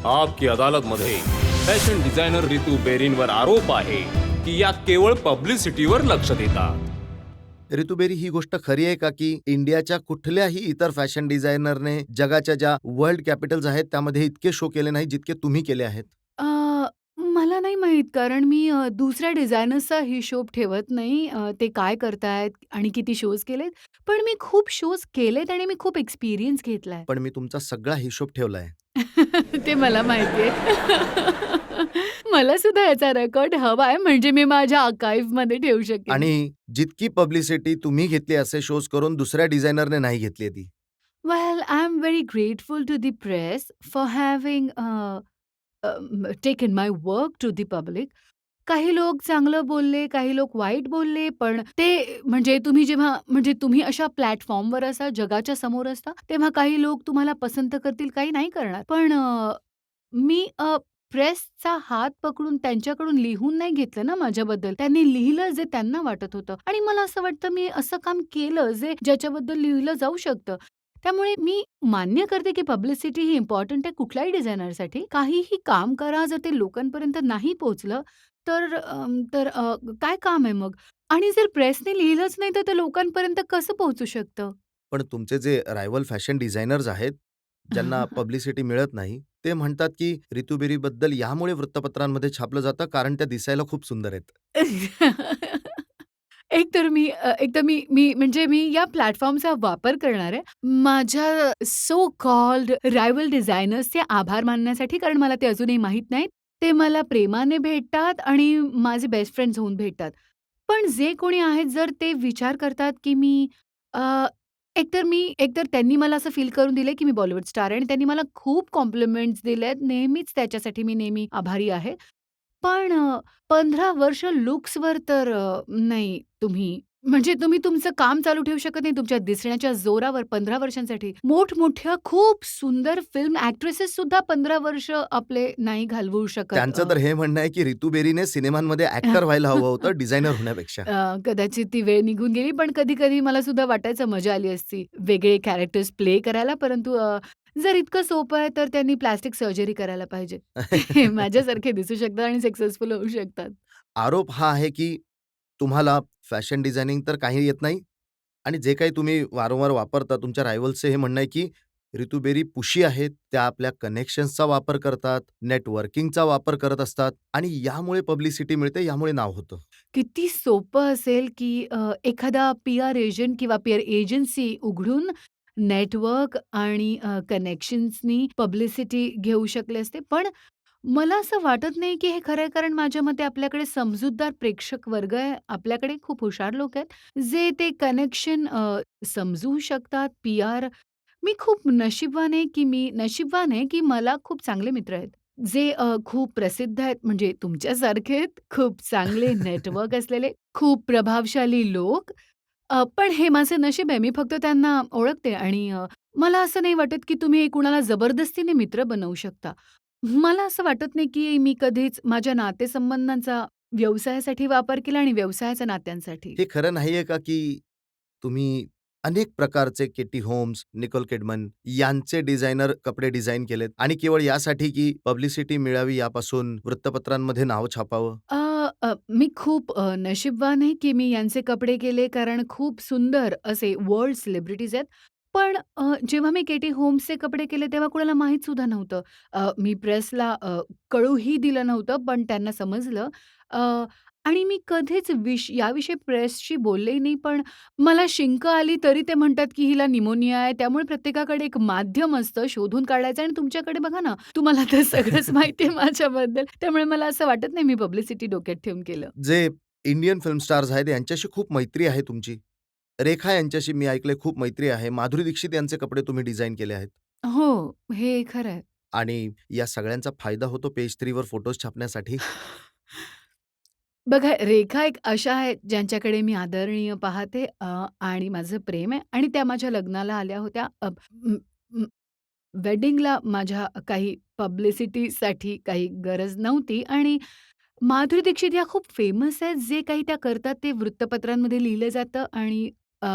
आपकी अदालतमध्ये fashion designer Ritu बेरींवर आरोप आहे की या केवळ पब्लिसिटीवर लक्ष देतात. ऋतुबेरी, ही गोष्ट खरी आहे का की इंडियाच्या कुठल्याही इतर फॅशन डिझायनरने जगाच्या ज्या वर्ल्ड कॅपिटल्स आहेत त्यामध्ये इतके शो केले नाही जितके तुम्ही केले आहेत? अ, मला नाही माहीत कारण मी दुसऱ्या डिझायनर्सचा हिशोब ठेवत नाही. ते काय करतायत आणि किती शोज केलेत. पण मी खूप शोज केलेत आणि मी खूप एक्सपिरियन्स घेतलाय. पण मी तुमचा सगळा हिशोब ठेवलाय. ते मला माहिती आहे. मला सुद्धा याचा रेकॉर्ड हवाय म्हणजे मी माझ्या आर्काइव्हमध्ये ठेवू शकेन. आणि जितकी पब्लिसिटी तुम्ही घेतली असे शोज करून दुसऱ्या डिझायनरने नाही घेतली ती. Well, I'm very grateful to the press for having taken my work to the public. काही लोक चांगलं बोलले, काही लोक वाईट बोलले, पण ते म्हणजे तुम्ही जेव्हा म्हणजे तुम्ही अशा प्लॅटफॉर्मवर असा जगाच्या समोर असता, तेव्हा काही लोक तुम्हाला पसंत करतील, काही नाही करणार. पण मी प्रेसचा हात पकडून त्यांच्याकडून लिहून नाही घेतलं ना माझ्याबद्दल. त्यांनी लिहिलं जे त्यांना वाटत होतं आणि मला असं वाटतं मी असं काम केलं ज्याच्याबद्दल लिहिलं जाऊ शकतं. त्यामुळे मी मान्य करते, की पब्लिसिटी ही इम्पोर्टंट आहे कुठल्याही डिझायनरसाठी. काहीही काम करा, जर ते लोकांपर्यंत नाही पोहोचलं, तर काय काम आहे मग? आणि जर प्रेसने लिहिलंच नाही, तर ते लोकांपर्यंत कसं पोहोचू शकतं? पण तुमचे जे रायव्हल फॅशन डिझायनर्स आहेत, ज्यांना पब्लिसिटी मिळत नाही, ते म्हणतात की ऋतुबेरीबद्दल यामुळे वृत्तपत्रांमध्ये छापलं जातं कारण त्या दिसायला खूप सुंदर आहेत. एक तर मी म्हणजे मी या प्लॅटफॉर्मचा वापर करणार आहे. माझ्या सो कॉल्ड रायव्हल डिझायनर्सचे आभार मानण्यासाठी, कारण मला ते अजूनही माहीत नाहीत. ते मला प्रेमाने भेटतात आणि माझे बेस्ट फ्रेंड्स होऊन भेटतात. पण जे कोणी आहेत, जर ते विचार करतात, की मी अ, एकतर त्यांनी मला असं फील करून दिलंय, की मी बॉलिवूड स्टार आहे आणि त्यांनी मला खूप कॉम्प्लिमेंट्स दिलेत. नेहमीच त्याच्यासाठी मी नेहमी आभारी आहे. पण 15 वर्ष लुक्सवर तर नाही तुम्ही म्हणजे तुम्ही तुमचं काम चालू ठेवू शकत नाही तुमच्या दिसण्याच्या जोरावर 15 वर्षांसाठी. मोठमोठ्या खूप सुंदर फिल्म एक्ट्रेसेस सुद्धा 15 वर्ष आपले नाही घालवू शकत. त्यांचं तर हे म्हणणं आहे की ऋतुबेरीने सिनेमांमध्ये ॲक्टर व्हायला हवं होतं डिझायनर होण्यापेक्षा. कदाचित ती वेळ निघून गेली, पण कधी-कधी मला सुद्धा वाटायचं मजा आली असती वेगळे कॅरेक्टर्स प्ले करायला. परंतु जर इतकं सोपं आहे, तर त्यांनी प्लास्टिक सर्जरी करायला पाहिजे. ते माझ्यासारखे दिसू शकतात आणि सक्सेसफुल होऊ शकतात. आरोप हा आहे की तुम्हाला फॅशन डिझायनिंग तर काही येत नाही आणि जे काही तुम्ही वारंवार वापरता तुमच्या रायव्हल्सचे हे म्हणणं आहे की ऋतुबेरी पुशी आहेत, त्या आपल्या कनेक्शन्सचा वापर करतात, नेटवर्किंगचा वापर करत असतात आणि यामुळे पब्लिसिटी मिळते, यामुळे नाव होतं. किती सोपं असेल, की एखादा पी-आर एजंट किंवा पी-आर एजन्सी उघडून नेटवर्क आणि कनेक्शन्सनी पब्लिसिटी घेऊ शकले असते. पण मला असं वाटत नाही, की हे खरं आहे. कारण माझ्या मते आपल्याकडे समजूतदार प्रेक्षक वर्ग आहे. आपल्याकडे खूप हुशार लोक आहेत, जे ते कनेक्शन समजू शकतात. पी-आर मी खूप नशीबवान आहे, की मला खूप चांगले मित्र आहेत. जे खूप प्रसिद्ध आहेत म्हणजे तुमच्यासारखे खूप चांगले नेटवर्क असलेले, खूप प्रभावशाली लोक. पण हे माझं नशीब आहे. मी फक्त त्यांना ओळखते आणि मला असं नाही वाटत, की तुम्ही कुणाला जबरदस्तीने मित्र बनवू शकता. मला असं वाटत नाही, की मी कधीच माझ्या नातेसंबंधांचा व्यवसायासाठी वापर केला आणि व्यवसायाच्या नात्यांसाठी. हे खरं नाहीये का की तुम्ही अनेक प्रकारचे केटी होम्स, निकोल किडमन यांचे डिझायनर कपडे डिझाइन केलेत आणि केवळ यासाठी की पब्लिसिटी मिळावी यापासून वृत्तपत्रांमध्ये नाव छापावं? अ, मी खूप नशीबवान आहे, की मी यांचे कपडे केले कारण खूप सुंदर असे वर्ल्ड सेलिब्रिटीज आहेत. पण जेव्हा मी केटी होम्सचे कपडे केले तेव्हा कुणाला माहीत सुद्धा नव्हतं. मी प्रेसला कळूही दिलं नव्हतं, पण त्यांना समजलं. अ, आणि मी कधीच याविषयी प्रेसशी बोललेही नाही. पण मला शिंक आली तरी ते म्हणतात, की हिला निमोनिया आहे. त्यामुळे प्रत्येकाकडे एक माध्यम असतं शोधून काढायचं आणि तुमच्याकडे बघा ना, तुम्हाला तर सगळंच माहिती आहे माझ्याबद्दल. त्यामुळे मला असं वाटत नाही मी पब्लिसिटी डोक्यात ठेवून केलं. जे इंडियन फिल्म स्टार्स आहेत यांच्याशी खूप मैत्री आहे तुमची. रेखा यांच्याशी मी ऐकलंय खूप मैत्री आहे. माधुरी दीक्षित यांचे कपडे तुम्ही डिझाइन केले आहेत हो, हे खरं आहे. आणि या सगळ्यांचा फायदा होतो पेज 3 वर फोटोज छापण्यासाठी. बघा, रेखा एक अशा आहेत ज्यांच्याकडे मी आदरणीय पाहते आणि माझं प्रेम आहे आणि त्या माझ्या लग्नाला आल्या होत्या. वेडिंगला माझ्या काही पब्लिसिटीसाठी काही गरज नव्हती आणि माधुरी दीक्षित ह्या खूप फेमस आहेत. जे काही त्या करतात ते वृत्तपत्रांमध्ये लिहिलं जातं आणि अ,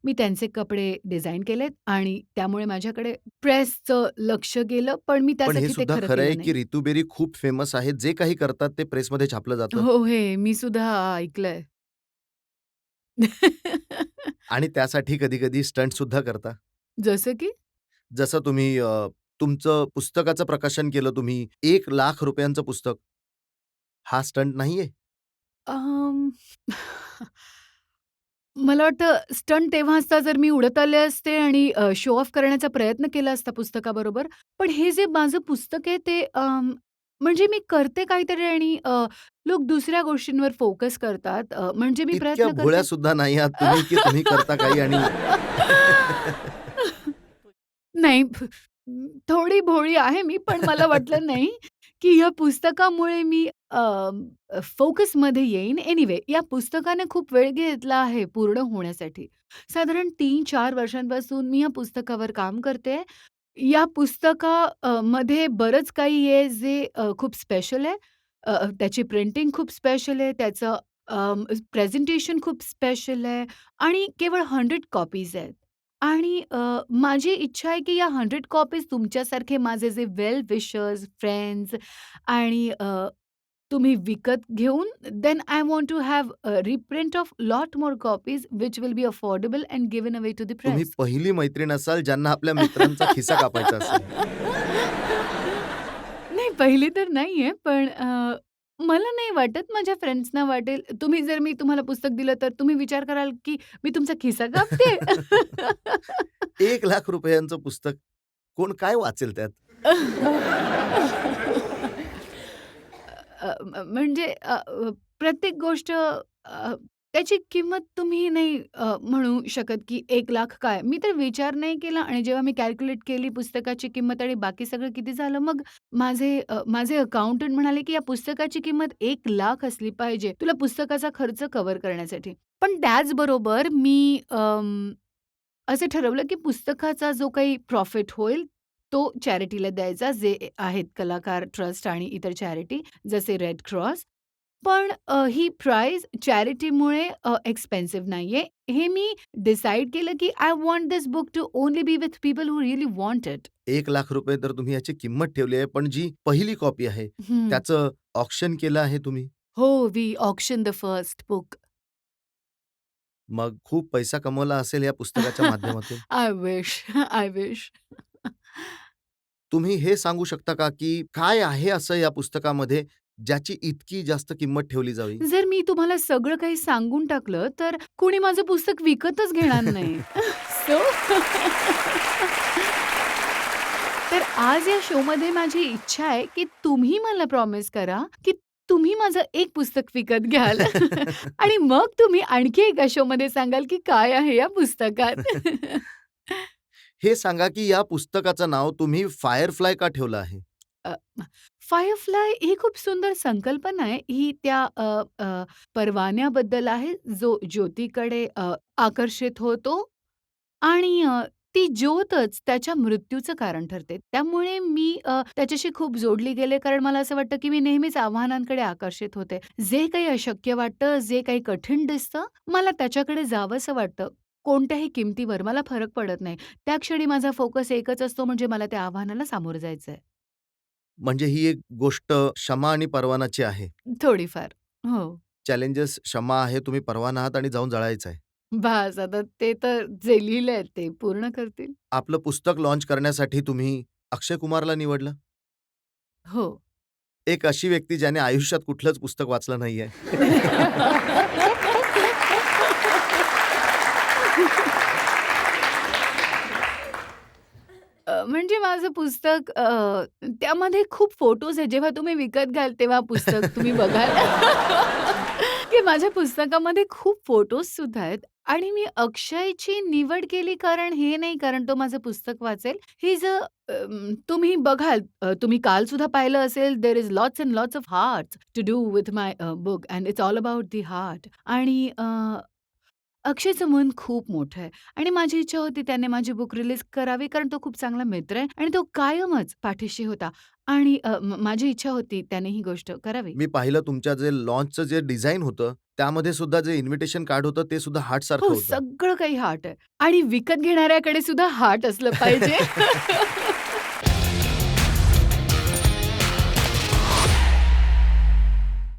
मी त्यांचे कपडे डिझाइन केलेत आणि त्यामुळे माझ्याकडे प्रेसचं लक्ष गेलं, पण मी पण हे त्यासाठी ते सुद्धा खरं खरं आहे, केलं की नाही. रितू बेरी खूप फेमस आहेत. जे काही करतात ते प्रेसमध्ये छापलं जातं हो, हे मी सुद्धा ऐकलंय. आणि त्यासाठी कधी-कधी स्टंट सुद्धा करता. जसं की? जसं तुम्ही तुमचं पुस्तकाचं प्रकाशन केलं तुम्ही. ₹1,00,000 पुस्तक. हा स्टंट नाहीये? अं, मला वाटतं स्टंट तेव्हा असता जर मी उडत आले असते आणि शो ऑफ करण्याचा प्रयत्न केला असता पुस्तकाबरोबर. पण हे जे माझं पुस्तक आहे ते म्हणजे मी करते काहीतरी आणि लोक दुसऱ्या गोष्टींवर फोकस करतात. म्हणजे मी इतक्या प्रयत्न भोळ्या करते. सुद्धा नाही आहात तुम्ही, की तुम्ही करता काही आणि नाही, थोडी भोळी आहे मी, पण मला वाटलं नाही, की ह्या पुस्तकामुळे मी फोकसमध्ये येईन. एनिवे या पुस्तकाने खूप वेळ घेतला आहे पूर्ण होण्यासाठी. साधारण 3-4 वर्षांपासून मी या पुस्तकावर काम करतेय. या मध्ये बरंच काही आहे जे खूप स्पेशल आहे. त्याची प्रिंटिंग खूप स्पेशल आहे. त्याचं प्रेझेंटेशन खूप स्पेशल आहे आणि केवळ 100 कॉपीज आहेत. आणि माझी इच्छा आहे की या 100 कॉपीज तुमच्यासारखे माझे जे वेल विशर्स, फ्रेंड्स आणि तुम्ही विकत घेऊन then I want to have reprint of lot more copies which will be affordable and given away to the तुम्ही प्रेस. पहिली मैत्रीण असाल ज्यांना आपल्या मित्रांचा खिसा कापायचा असेल. नाही, पहिली तर नाहीये, पण मला नाही वाटत माझ्या फ्रेंड्सना वाटेल. तुम्ही जर मी तुम्हाला पुस्तक दिलं, तर तुम्ही विचार कराल, की मी तुमचा खिसा कापते? ₹1,00,000 पुस्तक कोण काय वाचेल त्यात? म्हणजे प्रत्येक गोष्ट त्याची किंमत तुम्ही नाही म्हणू शकत, की 1,00,000 काय? मी तर विचार नाही केला आणि जेव्हा मी कॅल्क्युलेट केली पुस्तकाची किंमत आणि बाकी सगळं किती झालं, मग माझे अकाउंटंट म्हणाले, की "या पुस्तकाची किंमत 1,00,000 असली पाहिजे, तुला पुस्तकाचा खर्च कव्हर करण्यासाठी." पण त्याचबरोबर मी असं ठरवलं, की पुस्तकाचा जो काही प्रॉफिट होईल, तो चॅरिटीला द्यायचा, जे आहेत कलाकार ट्रस्ट आणि इतर चॅरिटी, जसे रेड क्रॉस. पण ही प्राइस चॅरिटीमुळे एक्सपेन्सिव्ह नाहीये. हे मी डिसाईड केलं, की I want this book to only be with people who really want it. ₹1,00,000 तर तुम्ही याची किंमत ठेवली आहे, पण जी पहिली कॉपी आहे, हं. त्याचं ऑक्शन केलं आहे तुम्ही. हो, we auction the first book. मग खूप पैसा कमवला असेल या पुस्तकाच्या माध्यमातून. I wish, I wish. तुम्ही हे सांगू शकता का, की काय आहे असं या पुस्तकामध्ये, ज्याची इतकी जास्त किंमत ठेवली जावी? जर मी तुम्हाला सगळं काही सांगून टाकलं, तर कोणी माझं पुस्तक विकतच घेणार नाही. सो तर आज या शोमध्ये माझी इच्छा आहे, की तुम्ही मला प्रॉमिस करा, की तुम्ही माझं एक पुस्तक विकत घ्याल आणि मग तुम्ही आणखी एका शोमध्ये सांगाल, की काय आहे या पुस्तकात. हे सांगा, की या पुस्तकाचं नाव तुम्ही फायरफ्लाय का ठेवलं आहे? अ, फायरफ्लाय ही खूप सुंदर संकल्पना आहे. ही त्या परवान्याबद्दल आहे, जो ज्योतीकडे आकर्षित होतो आणि ती ज्योतच त्याच्या मृत्यूचं कारण ठरते. त्यामुळे मी त्याच्याशी खूप जोडली गेले, कारण मला असं वाटतं, की मी नेहमीच आव्हानांकडे आकर्षित होते. जे काही अशक्य वाटतं, जे काही कठीण दिसतं, मला त्याच्याकडे जावंसं वाटतं. कोणत्याही किमतीवर मला फरक पडत नाही. त्या क्षणी माझा फोकस एकच असतो, म्हणजे मला त्या आव्हानाला सामोरं जायचंय. म्हणजे ही एक गोष्ट क्षमा आणि परवानाची आहे. थोडीफार. हो. चॅलेंजेस क्षमा आहे, तुम्ही परवाना आहात आणि जाऊन जळायचं आहे. बास आता ते तर जे लिहिलंय ते पूर्ण करतील. आपलं पुस्तक लॉन्च करण्यासाठी तुम्ही अक्षय कुमारला निवडलं. हो. एक अशी व्यक्ती ज्याने आयुष्यात कुठलंच पुस्तक वाचलं नाहीये. म्हणजे माझं पुस्तक त्यामध्ये खूप फोटोज आहेत. जेव्हा तुम्ही विकत घ्याल तेव्हा पुस्तक तुम्ही बघाल, की माझ्या पुस्तकामध्ये खूप फोटोज सुद्धा आहेत आणि मी अक्षयची निवड केली कारण हे नाही कारण तो माझं पुस्तक वाचेल. ही जर तुम्ही बघाल तुम्ही काल सुद्धा पाहिलं असेल there is lots and lots of hearts to do with my book and it's all about the heart आणि अक्षयचं मन खूप मोठं आहे आणि माझी इच्छा होती त्याने माझी बुक रिलीज करावी कारण तो खूप चांगला मित्र आहे आणि तो कायमच पाठीशी होता आणि माझी इच्छा होती त्याने ही गोष्ट करावी. मी पाहिलं तुमच्या जे लॉन्चचं जे डिझाइन होतं, त्यामध्ये सुद्धा जे इन्व्हिटेशन कार्ड होतं, ते सुद्धा हार्टसारखं हो, होतं. सगळं काही हार्ट आहे आणि विकत घेणाऱ्याकडे सुद्धा हार्ट असलं पाहिजे.